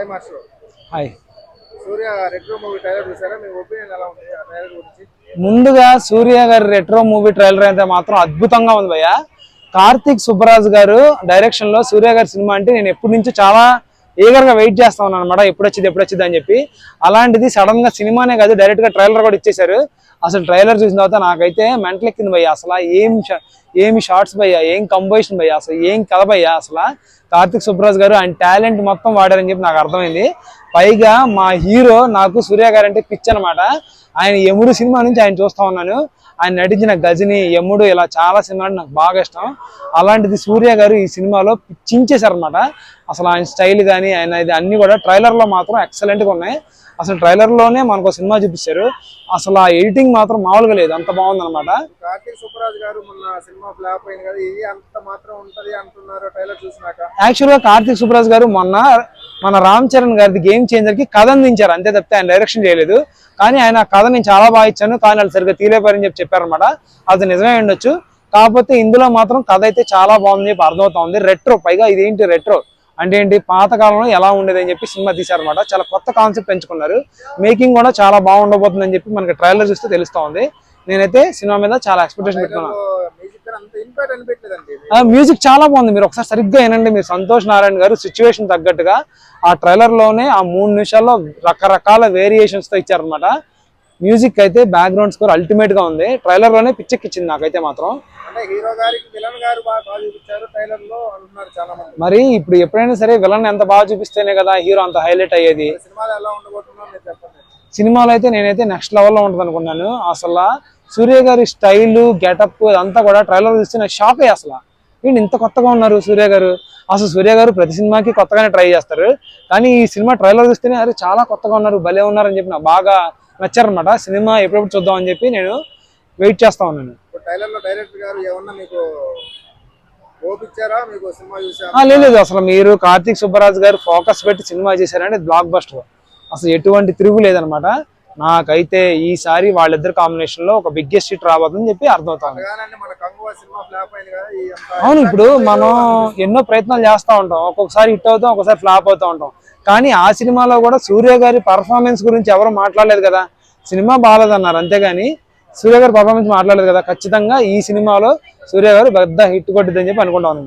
Hi master. Hi. సూర్య retro movie trailer చూసారా? మీ opinion ఎలా ఉంది ఆ ట్రైలర్ గురించి? ముందుగా సూర్య గారి రెట్రో మూవీ ట్రైలర్ అయితే మాత్రం అద్భుతంగా ఉంది భయ్య. కార్తిక్ సుబ్బరాజ్ గారు డైరెక్షన్ లో సూర్య గారి సినిమా అంటే నేను ఎప్పటి నుంచో చాలా ఈగర్ గా వెయిట్ చేస్తా ఉన్నాను అనమాట. ఎప్పుడు వచ్చింది అని చెప్పి. అలాంటిది సడన్ గా సినిమానే కాదు డైరెక్ట్ గా ట్రైలర్ కూడా ఇచ్చేశారు. అసలు ట్రైలర్ చూసిన తర్వాత నాకైతే మెంటల్ ఎక్కింది భయ్య. అసలు ఏమి షార్ట్స్ భయ్య, ఏం కంపోజిషన్ భయ్య, అసలు ఏం కథ భయ్య. అసలు కార్తిక్ సుబ్బరాజ్ గారు ఆయన టాలెంట్ మొత్తం వాడారని చెప్పి నాకు అర్థమైంది. పైగా మా హీరో నాకు సూర్య గారు అంటే పిచ్చి అనమాట. ఆయన యముడు సినిమా నుంచి ఆయన చూస్తా ఉన్నాను. ఆయన నటించిన గజని, యముడు ఇలా చాలా సినిమాలు నాకు బాగా ఇష్టం. అలాంటిది సూర్య గారు ఈ సినిమాలో చించేశారనమాట. అసలు ఆయన స్టైల్ కానీ ఆయన ఇది అన్ని కూడా ట్రైలర్ లో మాత్రం ఎక్సలెంట్ గా ఉన్నాయి. అసలు ట్రైలర్ లోనే మనకు సినిమా చూపిస్తారు. అసలు ఆ ఎడిటింగ్ మాత్రం మామూలుగా లేదు, అంత బాగుంది అనమాట. కార్తిక్ సుబ్బరాజ్ గారు మొన్న సినిమా ఫ్లాప్ అయింది కదా, ఇది అంత మాత్రం ఉంటది అంటున్నారు ట్రైలర్ చూసినాక. యాక్చువల్ గా కార్తిక్ సుబ్బరాజ్ గారు మొన్న మన రామ్ చరణ్ గారిది గేమ్ చేంజర్ కి కథ అందించారు, అంతే తప్పితే ఆయన డైరెక్షన్ చేయలేదు. కానీ ఆయన కథ నేను చాలా బాగా ఇచ్చాను, కానీ వాళ్ళు సరిగ్గా తీలేపారని చెప్పారనమాట. అది నిజమే ఉండొచ్చు. కాకపోతే ఇందులో మాత్రం కథ అయితే చాలా బాగుంది చెప్పి అర్థమవుతుంది. రెట్రో, పైగా ఇదేంటి రెట్రో అంటే ఏంటి, పాతకాలంలో ఎలా ఉండేది అని చెప్పి సినిమా తీశారనమాట. చాలా కొత్త కాన్సెప్ట్ ఎంచుకున్నారు. మేకింగ్ కూడా చాలా బాగుండబోతుంది అని చెప్పి మనకి ట్రైలర్ చూస్తే తెలుస్తా ఉంది. నేనైతే సినిమా మీద చాలా ఎక్స్పెక్టేషన్ పెట్టుకున్నాను. మ్యూజిక్ చాలా బాగుంది. మీరు ఒకసారి సరిగ్గా వినండి. మీరు సంతోష్ నారాయణ గారు సిచ్యువేషన్ తగ్గట్టుగా ఆ ట్రైలర్ లోనే ఆ 3 నిమిషాల్లో రకరకాల వేరియేషన్స్ తో ఇచ్చారనమాట. మ్యూజిక్ అయితే బ్యాక్గ్రౌండ్ స్కోర్ అల్టిమేట్ గా ఉంది. ట్రైలర్ లోనే పిచ్చెక్కిచ్చింది నాకైతే మాత్రం. మరి ఇప్పుడు ఎప్పుడైనా సరే విలన్ ఎంత బాగా చూపిస్తేనే కదా హీరో అంత హైలైట్ అయ్యేది. సినిమాలో అయితే నేనైతే నెక్స్ట్ లెవెల్లో ఉంటుంది అనుకున్నాను. అసలు సూర్య గారి స్టైల్, గెటప్ అదంతా కూడా ట్రైలర్ చూస్తే నాకు షాక్ అయ్యి, అసలు ఏంటి ఇంత కొత్తగా ఉన్నారు సూర్య గారు. అసలు సూర్య గారు ప్రతి సినిమాకి కొత్తగానే ట్రై చేస్తారు, కానీ ఈ సినిమా ట్రైలర్ చూస్తేనే అరే చాలా కొత్తగా ఉన్నారు, భలే ఉన్నారు అని చెప్పి నాకు బాగా నచ్చారనమాట. సినిమా ఎప్పుడెప్పుడు చూద్దాం అని చెప్పి నేను వెయిట్ చేస్తా ఉన్నాను. లేదు, అసలు మీరు కార్తిక్ సుబ్బరాజ్ గారు ఫోకస్ పెట్టి సినిమా చేశారంటే బ్లాక్ బస్టర్, అసలు ఎటువంటి తిరుగు లేదనమాట. నాకైతే ఈసారి వాళ్ళిద్దరు కాంబినేషన్ లో ఒక బిగ్గెస్ట్ హిట్ రాబోతుందని చెప్పి అర్థమవుతాను. అవును, ఇప్పుడు మనం ఎన్నో ప్రయత్నాలు చేస్తూ ఉంటాం, ఒక్కొక్కసారి హిట్ అవుతాం, ఒక్కొక్కసారి ఫ్లాప్ అవుతూ ఉంటాం. కానీ ఆ సినిమాలో కూడా సూర్య గారి పర్ఫార్మెన్స్ గురించి ఎవరు మాట్లాడలేదు కదా. సినిమా బాగాలేదన్నారు అంతేగాని సూర్య గారి పర్ఫార్మెన్స్ మాట్లాడలేదు కదా. ఖచ్చితంగా ఈ సినిమాలో సూర్య గారు పెద్ద హిట్ కొట్టిద్దని చెప్పి అనుకుంటాను.